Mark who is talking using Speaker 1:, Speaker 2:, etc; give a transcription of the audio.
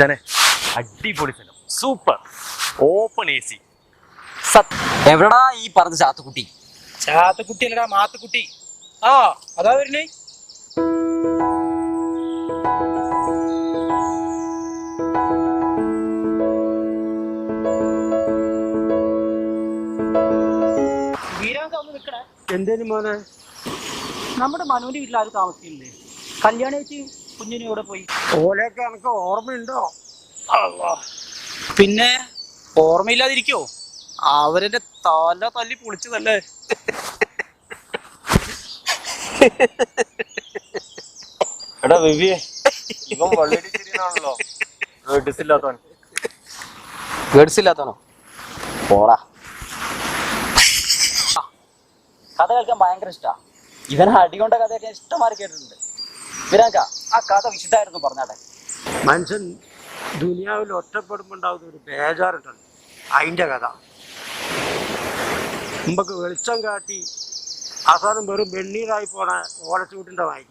Speaker 1: മച്ചാനെ അടിപൊളി സ്ഥലം, സൂപ്പർ ഓപ്പൺ AC.
Speaker 2: എവിടാ ഈ പറഞ്ഞ ചാത്തുക്കുട്ടി?
Speaker 3: ചാത്തുക്കുട്ടി അല്ലടാ, മാത്തുക്കുട്ടി. ആ അതാ വരുന്നേ. വീരാങ്ക ഒന്ന് നിൽക്കണേ.
Speaker 4: എന്തേലും മോനെ?
Speaker 3: നമ്മുടെ മനുവിന്റെ വീട്ടിൽ ആരും താമസിക്കില്ലേ? കല്യാണി ചേച്ചി കുഞ്ഞിനും ഇവിടെ പോയി.
Speaker 4: ഓലൊക്കെ എനിക്ക് ഓർമ്മയുണ്ടോ?
Speaker 3: പിന്നെ ഓർമ്മയില്ലാതിരിക്കോ? അവരെന്റെ തല തല്ലി പൊളിച്ചതല്ലേ.
Speaker 1: എടാ വിവിയെ, ഇവൻ വള്ളിടിച്ചിരിയാണല്ലോ.
Speaker 2: ഗഡ്സ് ഇല്ലാത്തവനോ? പോടാ. കഥ കേൾക്കാൻ ഭയങ്കര ഇഷ്ടാ. ഇവനെ അടികൊണ്ട കഥയൊക്കെ ഇഷ്ടമാരി കേട്ടിട്ടുണ്ട്. വിരാങ്ക, ആ കഥ വിശദമായിരുന്നു പറഞ്ഞാട്ടെ.
Speaker 4: മനുഷ്യൻ ദുനിയാവിൽ ഒറ്റപ്പെടുമ്പോ ഉണ്ടാവുന്ന ഒരു ബേജാറുണ്ടല്ലോ, അതിന്റെ കഥ. നമുക്ക് വെളിച്ചം കാട്ടി അവസാനം വെറും വെണ്ണീരായി പോണ ഓലച്ചൂട്ടിന്റെ വായി.